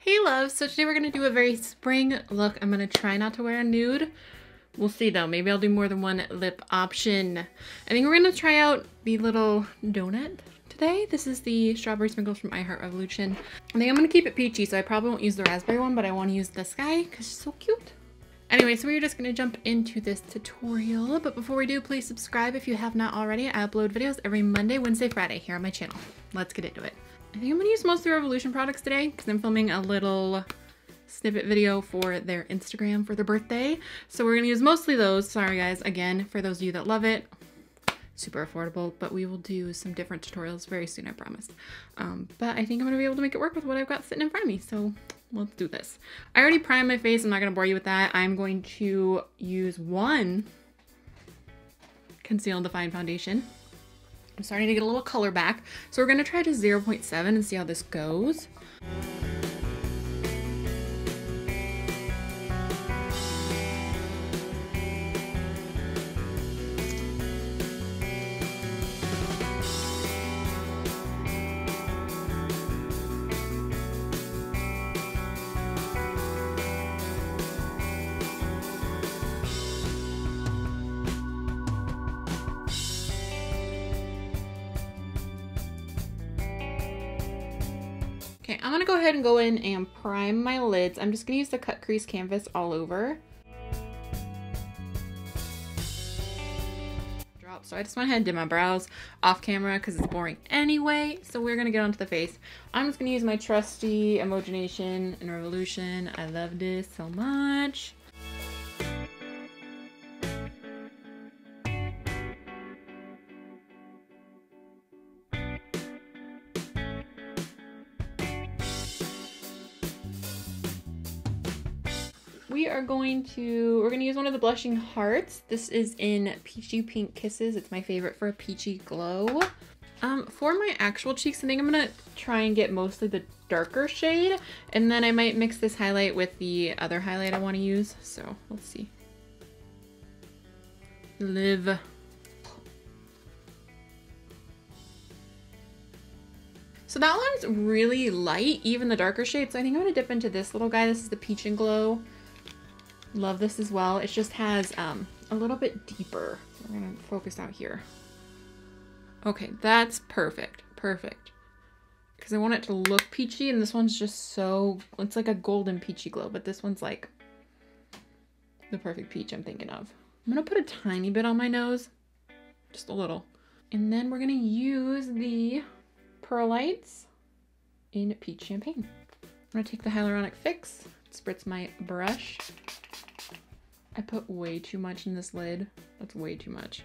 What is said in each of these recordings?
Hey loves, so today we're going to do a very spring look. I'm going to try not to wear a nude. We'll see though, maybe I'll do more than one lip option. I think we're going to try out the little donut today. This is the strawberry sprinkles from I Heart Revolution. I think I'm going to keep it peachy, so I probably won't use the raspberry one, but I want to use this guy because it's so cute. Anyway, so we're just going to jump into this tutorial, but before we do, please subscribe if you have not already. I upload videos every Monday, Wednesday, Friday here on my channel. Let's get into it. I think I'm going to use mostly Revolution products today because I'm filming a little snippet video for their Instagram for their birthday. So we're going to use mostly those. Sorry guys, again, for those of you that love it. Super affordable, but we will do some different tutorials very soon, I promise. But I think I'm going to be able to make it work with what I've got sitting in front of me. So let's do this. I already primed my face. I'm not going to bore you with that. I'm going to use one Conceal and Define foundation. I'm starting to get a little color back. So we're going to try to 0.7 and see how this goes. Okay, I'm gonna go ahead and go in and prime my lids. I'm just gonna use the cut crease canvas all over. So I just went ahead and did my brows off camera because it's boring anyway. So we're gonna get onto the face. I'm just gonna use my trusty Emogination and Revolution. I love this so much. We're gonna use one of the blushing hearts. This is in Peachy Pink Kisses. It's my favorite for a peachy glow. For my actual cheeks, I think I'm gonna try and get mostly the darker shade, and then I might mix this highlight with the other highlight I want to use. So let's see. Live. So that one's really light, even the darker shade. So I think I'm gonna dip into this little guy. This is the Peach and Glow. Love this as well. It just has a little bit deeper. So we're gonna focus out here. Okay, that's perfect. Perfect. Because I want it to look peachy, and this one's just so, it's like a golden peachy glow, but this one's like the perfect peach I'm thinking of. I'm gonna put a tiny bit on my nose, just a little. And then we're gonna use the Pearlites in Peach Champagne. I'm gonna take the Hyaluronic Fix, spritz my brush. I put way too much in this lid. That's way too much.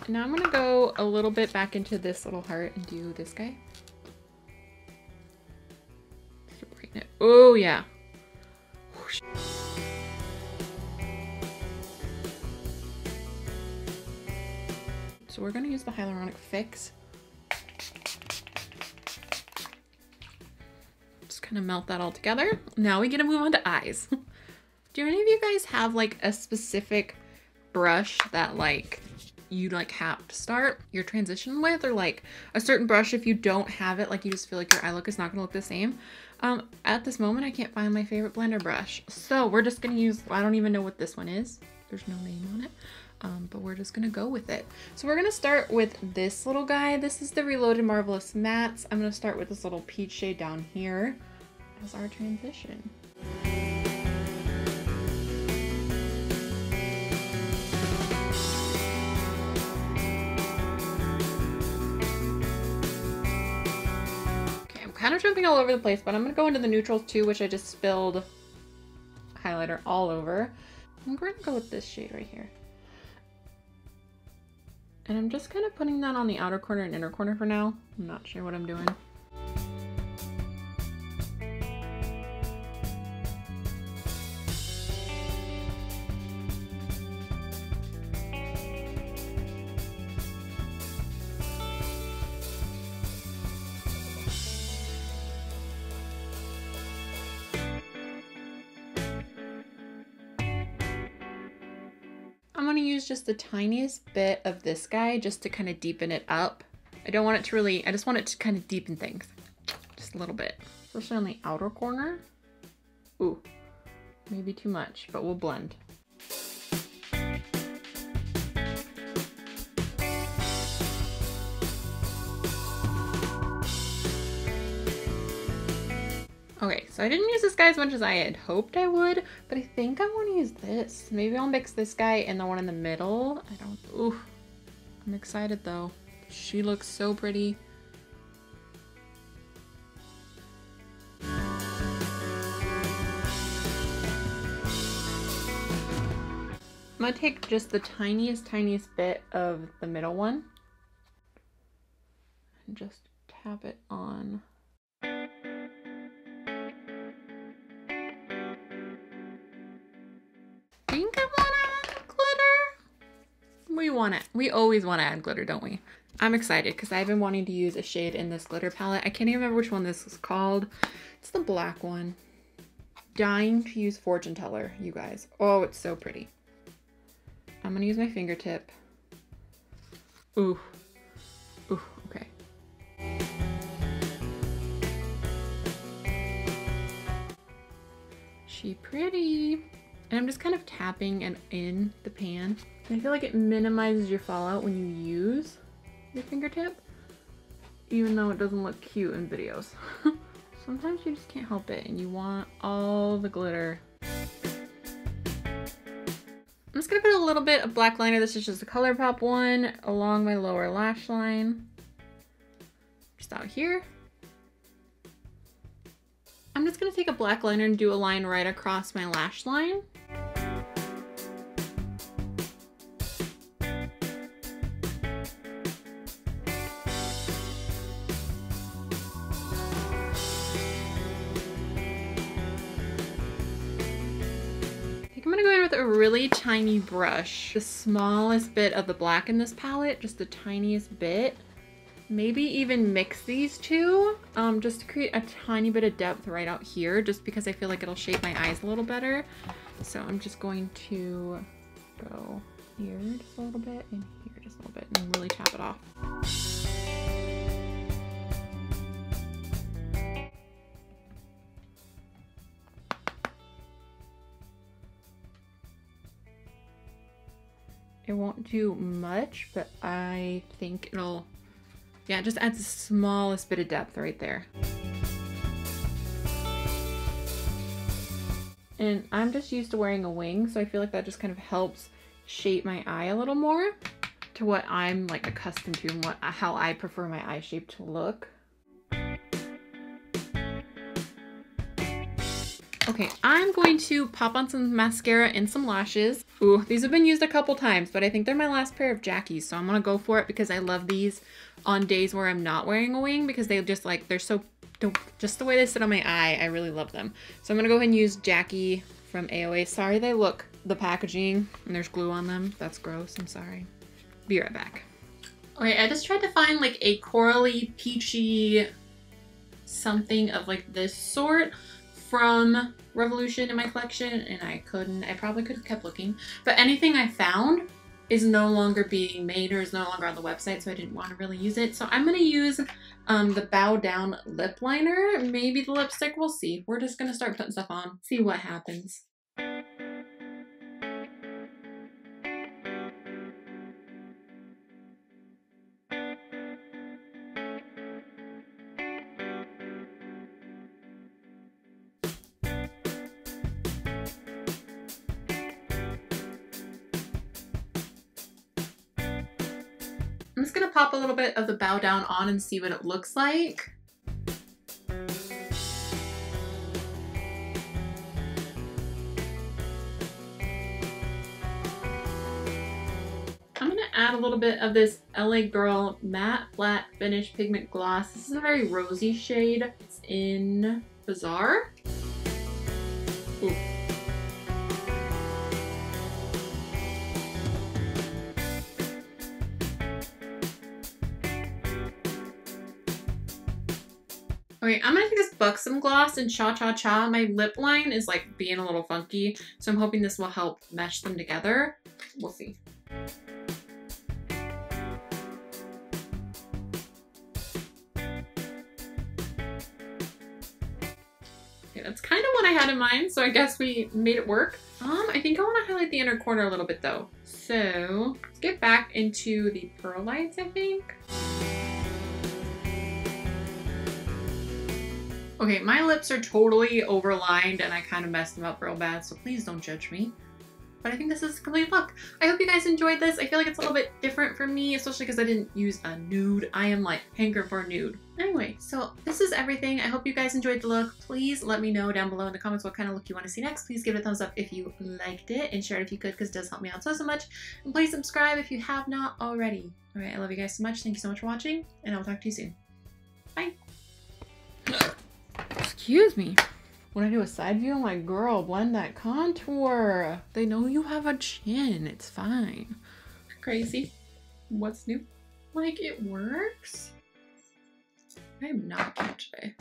Now I'm gonna go a little bit back into this little heart and do this guy. Oh yeah. Whoosh. So we're gonna use the Hyaluronic Fix. Just kind of melt that all together. Now we get to move on to eyes. Do any of you guys have like a specific brush that like you like have to start your transition with, or like a certain brush if you don't have it, like you just feel like your eye look is not gonna look the same? At this moment I can't find my favorite blender brush, so we're just gonna use, I don't even know what this one is, there's no name on it, but we're just gonna go with it. So we're gonna start with this little guy. This is the Reloaded Marvelous Mattes. I'm gonna start with this little peach shade down here as our transition. Kind of jumping all over the place, but I'm gonna go into the neutrals too, which I just spilled highlighter all over. I'm going to go with this shade right here. And I'm just kind of putting that on the outer corner and inner corner for now. I'm not sure what I'm doing. I'm gonna use just the tiniest bit of this guy just to kind of deepen it up. I don't want it to really, I just want it to kind of deepen things. Just a little bit, especially on the outer corner. Ooh, maybe too much, but we'll blend. Okay, so I didn't use this guy as much as I had hoped I would, but I think I want to use this. Maybe I'll mix this guy and the one in the middle. I don't, ooh, I'm excited though. She looks so pretty. I'm gonna take just the tiniest bit of the middle one and just tap it on. I think I want to add glitter. We always want to add glitter, don't we? I'm excited because I've been wanting to use a shade in this glitter palette. I can't even remember which one this is called. It's the black one. Dying to use Fortune Teller, you guys. Oh, it's so pretty. I'm gonna use my fingertip. Ooh. Ooh, okay. She pretty. And I'm just kind of tapping it in the pan. I feel like it minimizes your fallout when you use your fingertip, even though it doesn't look cute in videos. Sometimes you just can't help it and you want all the glitter. I'm just gonna put a little bit of black liner. This is just a ColourPop one along my lower lash line. Just out here. I'm just gonna take a black liner and do a line right across my lash line. I'm gonna go in with a really tiny brush. The smallest bit of the black in this palette, just the tiniest bit. Maybe even mix these two, just to create a tiny bit of depth right out here, just because I feel like it'll shape my eyes a little better. So I'm just going to go here just a little bit and here just a little bit and really tap it off. It won't do much, but I think it'll, yeah, it just adds the smallest bit of depth right there. And I'm just used to wearing a wing, so I feel like that just kind of helps shape my eye a little more to what I'm like accustomed to and how I prefer my eye shape to look. Okay, I'm going to pop on some mascara and some lashes. Ooh, these have been used a couple times, but I think they're my last pair of Jackies, so I'm gonna go for it because I love these on days where I'm not wearing a wing because they just like, they're so, just the way they sit on my eye, I really love them. So I'm gonna go ahead and use Jackie from AOA. Sorry they look, the packaging, and there's glue on them. That's gross, I'm sorry. Be right back. Okay, I just tried to find like a corally, peachy, something of like this sort from Revolution in my collection, and I couldn't. I probably could have kept looking, but anything I found is no longer being made or is no longer on the website, so I didn't want to really use it. So I'm gonna use the Bow Down lip liner. Maybe the lipstick, we'll see. We're just gonna start putting stuff on, see what happens. I'm just gonna pop a little bit of the Bow Down on and see what it looks like. I'm gonna add a little bit of this LA Girl Matte Flat Finish Pigment Gloss. This is a very rosy shade. It's in Bazzar. Ooh. Okay, I'm gonna take this Buxom Gloss and Cha Cha Cha. My lip line is like being a little funky, so I'm hoping this will help mesh them together. we'll see. That's kind of what I had in mind, so I guess we made it work. I think I want to highlight the inner corner a little bit though. So let's get back into the pearl lights, I think. Okay, my lips are totally overlined and I kind of messed them up real bad, so please don't judge me. But I think this is a complete look. I hope you guys enjoyed this. I feel like it's a little bit different for me, especially because I didn't use a nude. I am like hankering for a nude. Anyway, so this is everything. I hope you guys enjoyed the look. Please let me know down below in the comments what kind of look you want to see next. Please give it a thumbs up if you liked it and share it if you could, because it does help me out so much. And please subscribe if you have not already. All right, I love you guys so much. Thank you so much for watching, and I will talk to you soon. Bye. Excuse me. When I do a side view, I'm like, girl, blend that contour. They know you have a chin. It's fine. Crazy. What's new? Like, it works. I am not cute today.